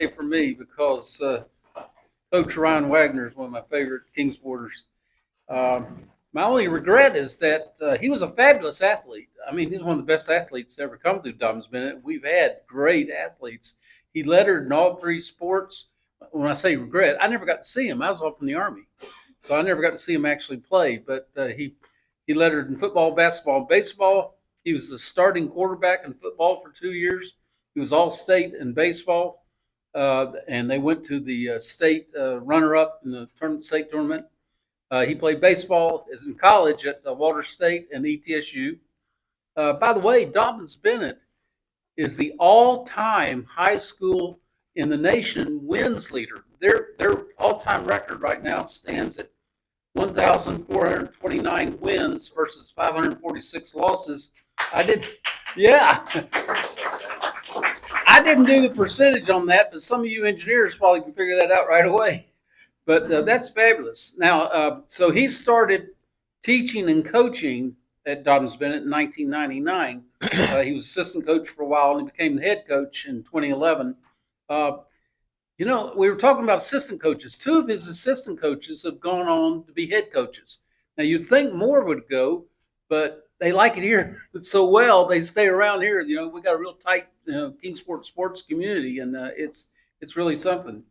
for me because Coach Ryan Wagner is one of my favorite Kings Boarders. My only regret is that he was a fabulous athlete. I mean, he's one of the best athletes to ever come through Dobyns Bennett. We've had great athletes. He lettered in all three sports. When I say regret, I never got to see him. I was off in the Army, so I never got to see him actually play. But he lettered in football, basketball, and baseball. He was the starting quarterback in football for 2 years. He was all-state in baseball, and they went to the state runner-up in the state tournament. He played baseball in college at Walter State and ETSU. By the way, Dobyns Bennett is the all-time high school in the nation wins leader. Their all-time record right now stands at 1,429 wins versus 546 losses. Yeah. I didn't do the percentage on that, but some of you engineers probably can figure that out right away. But that's fabulous. Now, so he started teaching and coaching at Dobyns Bennett in 1999. He was assistant coach for a while, and he became the head coach in 2011. We were talking about assistant coaches. Two of his assistant coaches have gone on to be head coaches. Now, you'd think more would go, but they like it here so well, they stay around here. We got a real tight Kingsport sports community, and it's really something.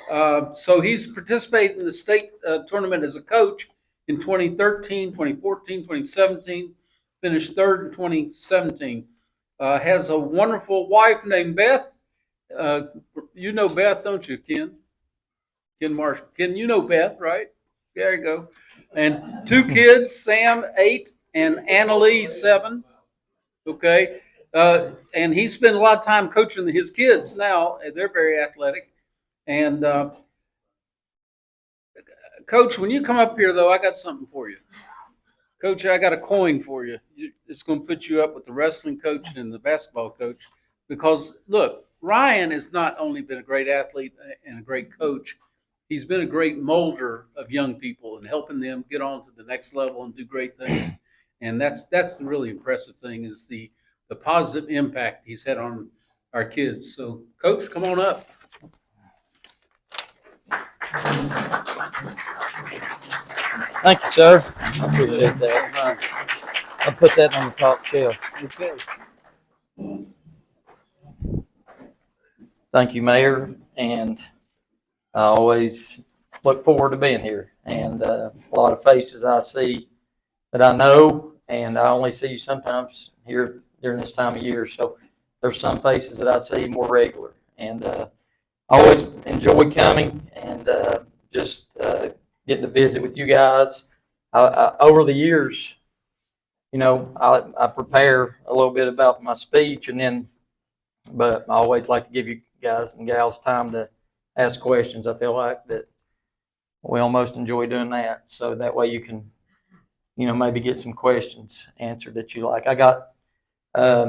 So he's participated in the state tournament as a coach in 2013, 2014, 2017, finished third in 2017. Has a wonderful wife named Beth. You know Beth, don't you, Ken? Ken Marsh. Ken, you know Beth, right? There you go. And two kids, Sam, 8, and Annalie, 7. Okay. And he spent a lot of time coaching his kids now. They're very athletic. And Coach, when you come up here, though, I got something for you. Coach, I got a coin for you. It's going to put you up with the wrestling coach and the basketball coach. Because, look, Ryan has not only been a great athlete and a great coach, he's been a great molder of young people and helping them get on to the next level and do great things. And that's the really impressive thing is the positive impact he's had on our kids. So, Coach, come on up. Thank you, sir. I appreciate that. I'll put that on the top shelf. Okay. Thank you, Mayor, and I always look forward to being here. And a lot of faces I see that I know, and I only see you sometimes here during this time of year. So there's some faces that I see more regular, and I always enjoy coming and just getting to visit with you guys. Over the years, I prepare a little bit about my speech, but I always like to give you guys and gals time to ask questions. I feel like that we almost enjoy doing that, so that way you can, maybe get some questions answered that you like. I got,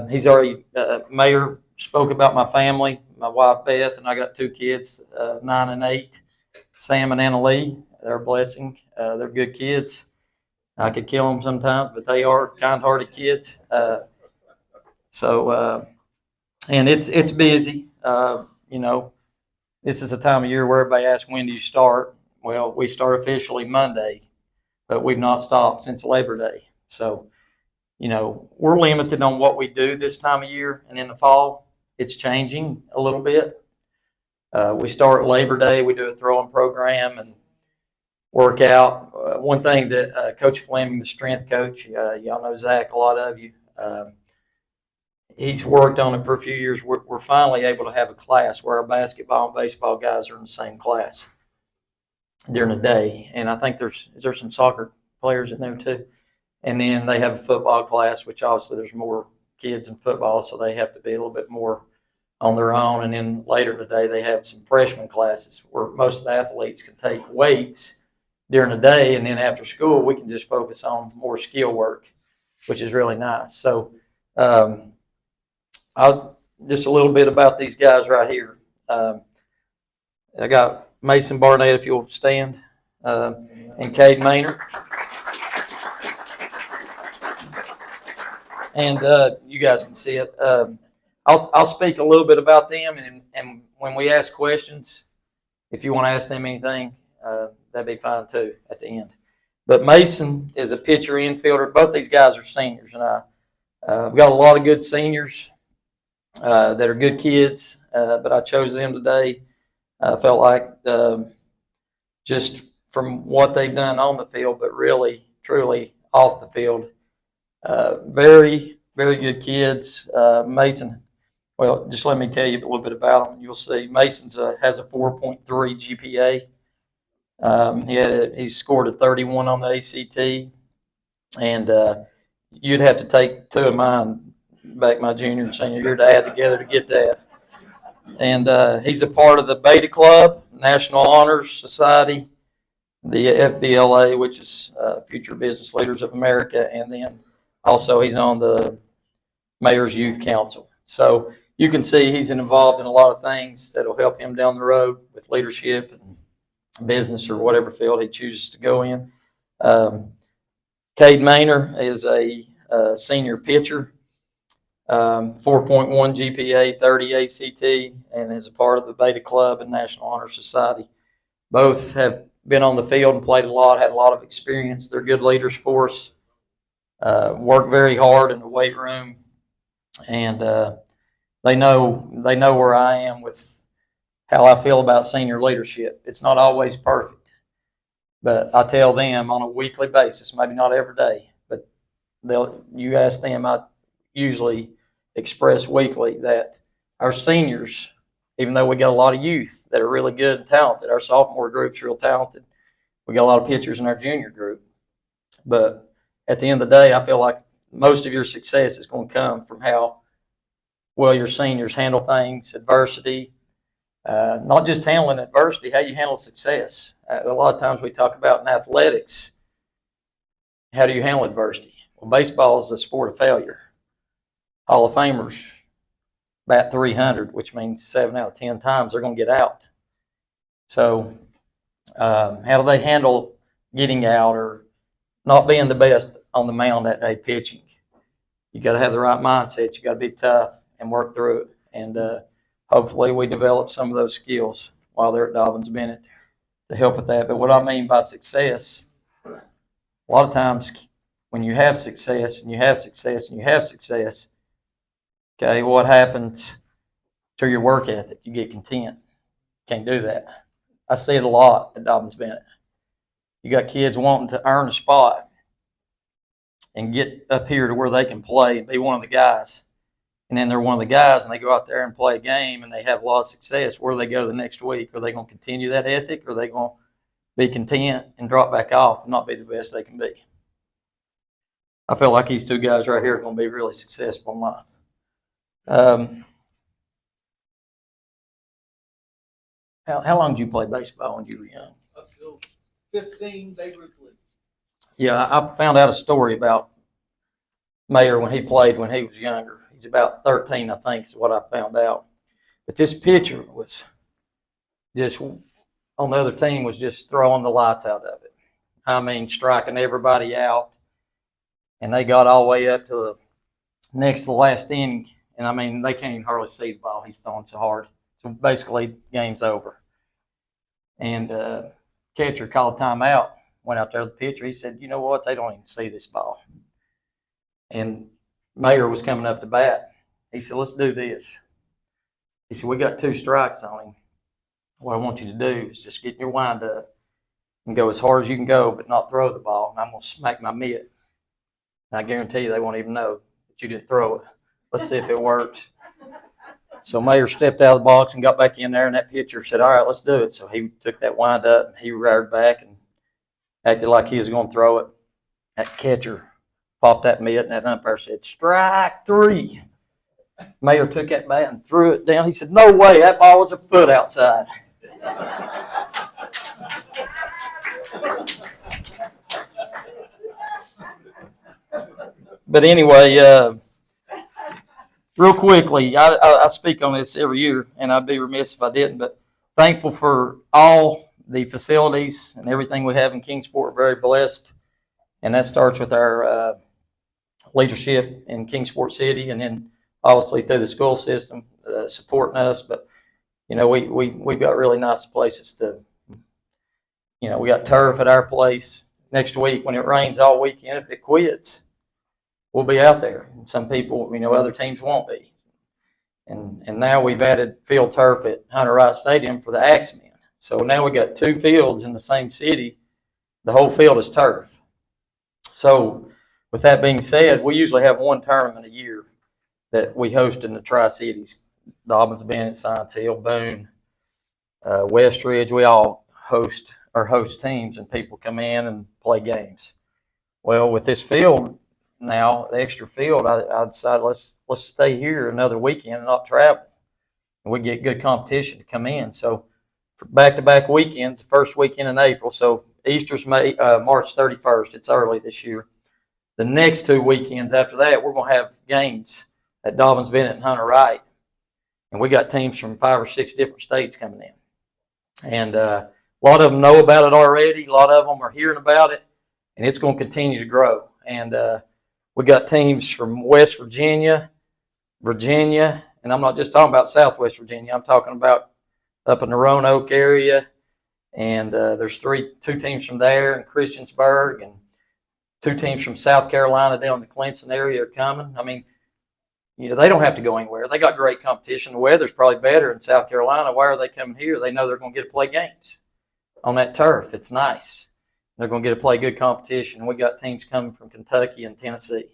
he's already, Mayor spoke about my family, my wife Beth, and I got 2 kids, 9 and 8, Sam and Annalie. They're a blessing. They're good kids. I could kill them sometimes, but they are kind-hearted kids. And it's busy. This is a time of year where everybody asks, when do you start? Well, we start officially Monday, but we've not stopped since Labor Day. So, we're limited on what we do this time of year, and in the fall, it's changing a little bit. We start Labor Day. We do a throwing program and work out. One thing that Coach Fleming, the strength coach, y'all know Zach, a lot of you, he's worked on it for a few years. We're finally able to have a class where our basketball and baseball guys are in the same class during the day. And I think there's some soccer players in there too. And then they have a football class, which obviously there's more kids in football, so they have to be a little bit more on their own. And then later in the day, they have some freshman classes where most of the athletes can take weights during the day. And then after school, we can just focus on more skill work, which is really nice. So, just a little bit about these guys right here. I got Mason Barnett, if you'll stand, and Cade Maynard. And you guys can see it. I'll speak a little bit about them, and when we ask questions, if you want to ask them anything, that'd be fine too at the end. But Mason is a pitcher infielder. Both these guys are seniors, and we've got a lot of good seniors that are good kids, but I chose them today. I felt like just from what they've done on the field, but really, truly off the field, very, very good kids. Mason, well, just let me tell you a little bit about him. You'll see Mason's has a 4.3 GPA. He scored a 31 on the ACT, and you'd have to take two of mine back my junior and senior year to add together to get that. And he's a part of the Beta Club, National Honors Society, the FBLA, which is Future Business Leaders of America, and then also he's on the Mayor's Youth Council. So you can see he's involved in a lot of things that will help him down the road with leadership and business or whatever field he chooses to go in. Cade Maynor is a senior pitcher, 4.1 GPA, 30 ACT, and is a part of the Beta Club and National Honor Society. Both have been on the field and played a lot, had a lot of experience. They're good leaders for us. Work very hard in the weight room, and they know where I am with how I feel about senior leadership. It's not always perfect, but I tell them on a weekly basis, maybe not every day, but you ask them, I usually express weekly that our seniors, even though we got a lot of youth that are really good and talented, our sophomore group's real talented. We got a lot of pitchers in our junior group, but at the end of the day, I feel like most of your success is going to come from how well your seniors handle things, adversity. Not just handling adversity, how you handle success. A lot of times we talk about in athletics, how do you handle adversity? Well, baseball is a sport of failure. Hall of Famers bat 300, which means 7 out of 10 times they're going to get out. So how do they handle getting out or not being the best on the mound that day pitching? You got to have the right mindset. You got to be tough and work through it. And hopefully we develop some of those skills while they're at Dobyns Bennett to help with that. But what I mean by success, a lot of times when you have success and you have success and you have success, okay, what happens to your work ethic? You get content. Can't do that. I see it a lot at Dobyns Bennett. You got kids wanting to earn a spot and get up here to where they can play and be one of the guys. And then they're one of the guys and they go out there and play a game and they have a lot of success. Where do they go the next week? Are they going to continue that ethic, or are they going to be content and drop back off and not be the best they can be? I feel like these two guys right here are going to be really successful in life. How long did you play baseball when you were young? Up till 15, Babe Ruth League. Yeah, I found out a story about Mayor when he played when he was younger. He's about 13, I think, is what I found out. But this pitcher was just, on the other team, was just throwing the lights out of it. I mean, striking everybody out. And they got all the way up to the next to the last inning. And, I mean, they can't even hardly see the ball. He's throwing so hard. So, basically, game's over. And catcher called timeout, went out there to the pitcher. He said, you know what, they don't even see this ball. And Mayor was coming up to bat. He said, let's do this. He said, we got 2 strikes on him. What I want you to do is just get your wind up and go as hard as you can go, but not throw the ball. And I'm going to smack my mitt. And I guarantee you they won't even know that you didn't throw it. Let's see if it works. So Mayor stepped out of the box and got back in there, and that pitcher said, all right, let's do it. So he took that wind up, and he reared back and acted like he was going to throw it. That catcher popped that mitt, and that umpire said, strike 3. Mayor took that bat and threw it down. He said, no way, that ball was a foot outside. But anyway, real quickly, I speak on this every year, and I'd be remiss if I didn't, but thankful for all the facilities and everything we have in Kingsport. Very blessed, and that starts with our leadership in Kingsport City, and then obviously through the school system supporting us, but we've got really nice places to. We got turf at our place. Next week, when it rains all weekend, if it quits, we'll be out there. And some people, other teams won't be. And now we've added field turf at Hunter Wright Stadium for the Axemen. So now we got 2 fields in the same city. The whole field is turf. So with that being said, we usually have 1 tournament a year that we host in the Tri-Cities. Dobyns, Bennett, Science Hill, Boone, Westridge, we all host teams, and people come in and play games. Well, with this field now, the extra field, I decided let's stay here another weekend and not travel. And we get good competition to come in. So for back-to-back weekends, the first weekend in April, so Easter's March 31st. It's early this year. The next 2 weekends after that, we're going to have games at Dobyns, Bennett, and Hunter Wright. And we got teams from 5 or 6 different states coming in. And a lot of them know about it already. A lot of them are hearing about it. And it's going to continue to grow. And we got teams from West Virginia, and I'm not just talking about Southwest Virginia. I'm talking about up in the Roanoke area. And there's 2 teams from there in Christiansburg, and 2 teams from South Carolina down in the Clemson area are coming. I mean, they don't have to go anywhere. They got great competition. The weather's probably better in South Carolina. Why are they coming here? They know they're going to get to play games on that turf. It's nice. They're going to get to play good competition. We got teams coming from Kentucky and Tennessee.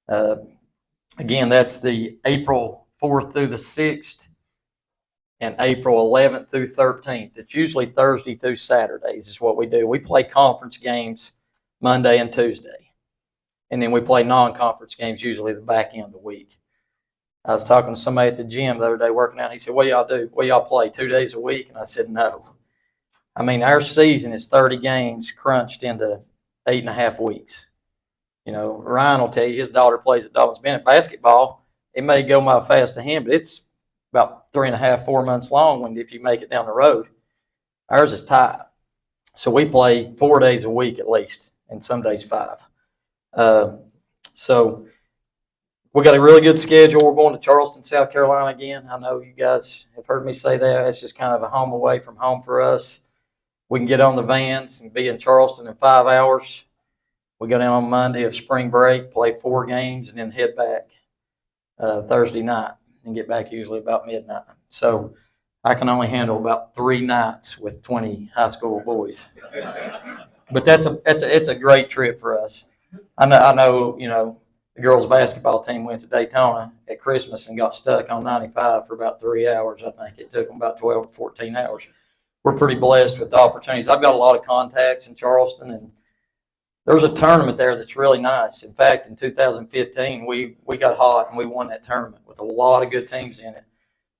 Again, that's the April 4th through the 6th and April 11th through 13th. It's usually Thursday through Saturdays is what we do. We play conference games Monday and Tuesday. And then we play non-conference games usually the back end of the week. I was talking to somebody at the gym the other day working out. He said, what y'all do? What y'all play 2 days a week? And I said, no. I mean, our season is 30 games crunched into 8.5 weeks. Ryan will tell you his daughter plays at Dobyns Bennett basketball. It may go my fast to him, but it's about 3.5, 4 months long if you make it down the road. Ours is tight. So we play 4 days a week at least, and some days 5. So we got a really good schedule. We're going to Charleston, South Carolina again. I know you guys have heard me say that. It's just kind of a home away from home for us. We can get on the vans and be in Charleston in 5 hours. We go down on Monday of spring break, play 4 games, and then head back Thursday night and get back usually about midnight. So I can only handle about 3 nights with 20 high school boys. But it's a great trip for us. I know, the girls' basketball team went to Daytona at Christmas and got stuck on 95 for about 3 hours. I think it took them about 12 or 14 hours. We're pretty blessed with the opportunities. I've got a lot of contacts in Charleston, and there's a tournament there that's really nice. In fact, in 2015, we got hot and we won that tournament with a lot of good teams in it.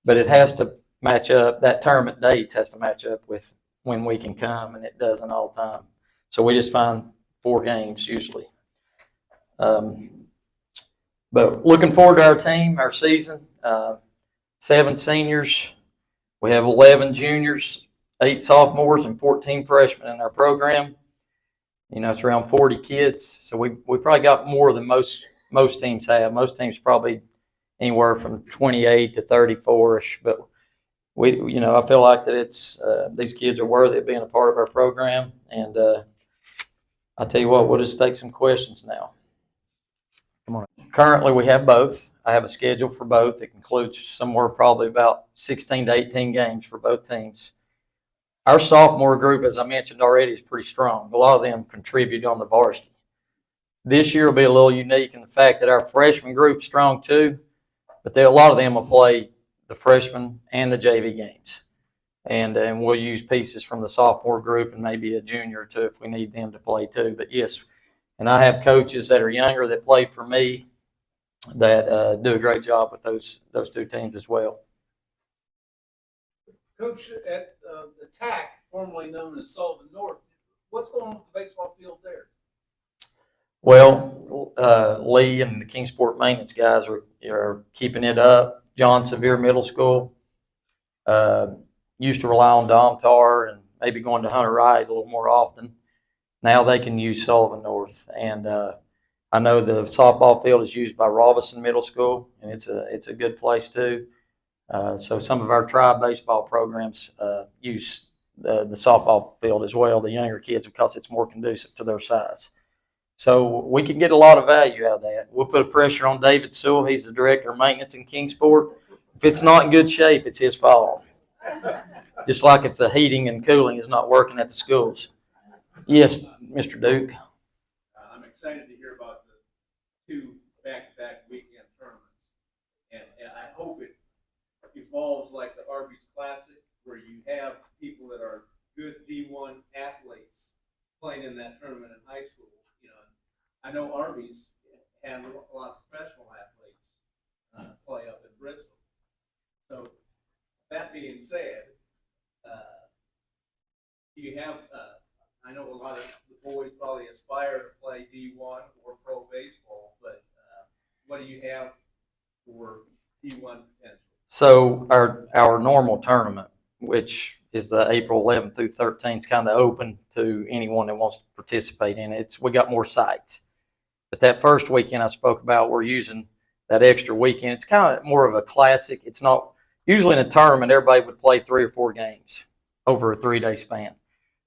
But it has to match up. That tournament dates has to match up with when we can come, and it doesn't all the time. So we just find 4 games usually. But looking forward to our team, our season. 7 seniors. We have 11 juniors, 8 sophomores, and 14 freshmen in our program. It's around 40 kids. So we probably got more than most teams have. Most teams probably anywhere from 28 to 34-ish. But I feel like that it's these kids are worthy of being a part of our program. And I tell you what, we'll just take some questions now. Come on. Currently, we have both. I have a schedule for both. It includes somewhere probably about 16 to 18 games for both teams. Our sophomore group, as I mentioned already, is pretty strong. A lot of them contribute on the varsity. This year will be a little unique in the fact that our freshman group's strong too, but a lot of them will play the freshman and the JV games. And we'll use pieces from the sophomore group and maybe a junior or 2 if we need them to play too. But yes, and I have coaches that are younger that play for me that do a great job with those 2 teams as well. Coach, at the TAC, formerly known as Sullivan North, what's going on with the baseball field there? Well, Lee and the Kingsport maintenance guys are keeping it up. John Sevier Middle School used to rely on Domtar and maybe going to Hunter Wright a little more often. Now they can use Sullivan North, and I know the softball field is used by Robinson Middle School, and it's a good place too. So some of our tribe baseball programs use the softball field as well, the younger kids, because it's more conducive to their size. So we can get a lot of value out of that. We'll put pressure on David Sewell. He's the director of maintenance in Kingsport. If it's not in good shape, it's his fault. Just like if the heating and cooling is not working at the schools. Yes, Mr. Duke. I'm excited to hear about the 2 back-to-back weekend tournaments, and I hope it evolves like the Arby's Classic, where you have people that are good D1 athletes playing in that tournament in high school. You know, I know Arby's had a lot of professional athletes play up in Bristol. So that being said, do you have? I know a lot of the boys probably aspire to play D1 or pro baseball, but what do you have for D1 potential? So our normal tournament, which is the April 11th through 13th, is kind of open to anyone that wants to participate in it. We got more sites. But that first weekend I spoke about, we're using that extra weekend. It's kind of more of a classic. It's not usually in a tournament, everybody would play 3 or 4 games over a 3-day span.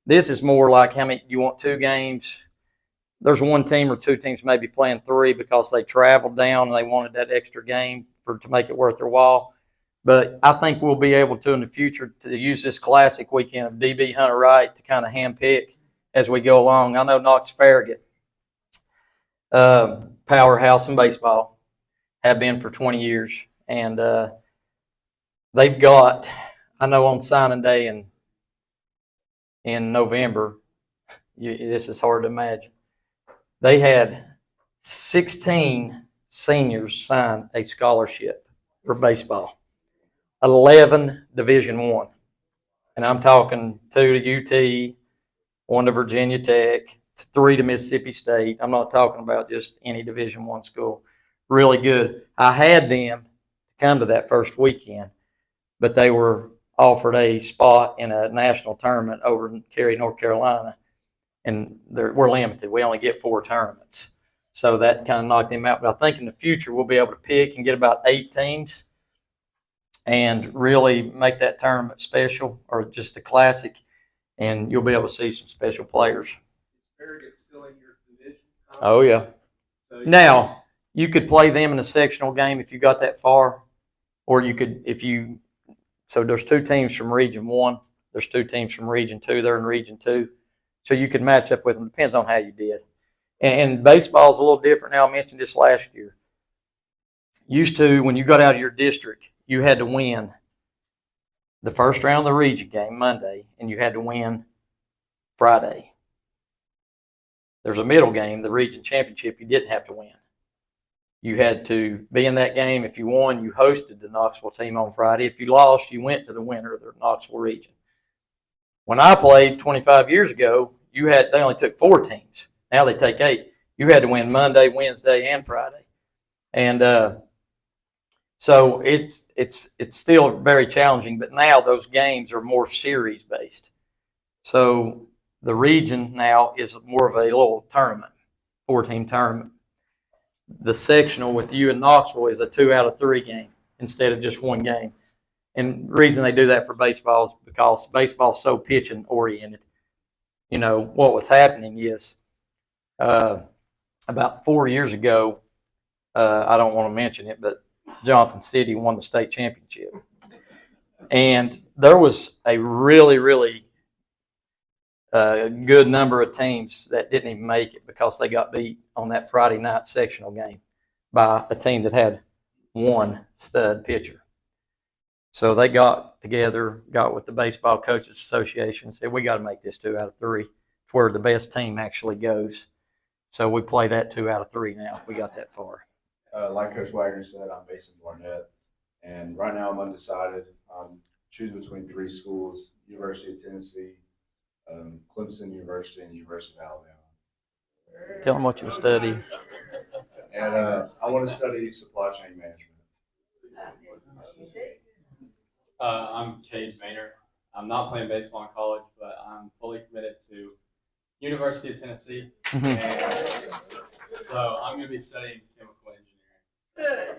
This is more like how many you want 2 games. There's 1 team or 2 teams maybe playing 3 because they traveled down and they wanted that extra game to make it worth their while. But I think we'll be able to in the future to use this classic weekend of DB Hunter Wright to kind of handpick as we go along. I know Knox Farragut, powerhouse in baseball, have been for 20 years. And they've got, I know on signing day in November, this is hard to imagine, they had 16 seniors sign a scholarship for baseball. 11 Division I. And I'm talking 2 to UT, 1 to Virginia Tech, 3 to Mississippi State. I'm not talking about just any Division I school. Really good. I had them come to that first weekend, but they were offered a spot in a national tournament over in Cary, North Carolina, and we're limited. We only get 4 tournaments. So that kind of knocked them out. But I think in the future we'll be able to pick and get about 8 teams and really make that tournament special, or just the classic, and you'll be able to see some special players. Is Farragut still in your division? Oh, yeah. So now, you could play them in a sectional game if you got that far, or you could, so there's 2 teams from Region 1, there's 2 teams from Region 2, they're in Region 2, so you could match up with them. Depends on how you did. And baseball's a little different now. I mentioned this last year. Used to, when you got out of your district, you had to win the first round of the region game Monday, and you had to win Friday. There's a middle game, the region championship, you didn't have to win. You had to be in that game. If you won, you hosted the Knoxville team on Friday. If you lost, you went to the winner of the Knoxville region. When I played 25 years ago, they only took 4 teams. Now they take 8. You had to win Monday, Wednesday, and Friday. And so it's still very challenging, but now those games are more series based. So the region now is more of a little tournament, 4-team tournament. The sectional with you and Knoxville is a 2 out of 3 game instead of just 1 game. And the reason they do that for baseball is because baseball is so pitching oriented. You know, what was happening is about 4 years ago, I don't want to mention it, but Johnson City won the state championship. And there was a really, really good number of teams that didn't even make it because they got beat on that Friday night sectional game by a team that had 1 stud pitcher. So they got together, got with the Baseball Coaches Association, and said, we got to make this 2 out of 3. It's where the best team actually goes. So we play that 2 out of 3 now. We got that far. Like Coach Wagner said, I'm based in Barnett, and right now I'm undecided. I'm choosing between 3 schools: University of Tennessee, Clemson University, and the University of Alabama. Tell them what you study. And I want to study supply chain management. I'm Cade Maynard. I'm not playing baseball in college, but I'm fully committed to University of Tennessee. Mhm. And so I'm going to be studying chemical engineering.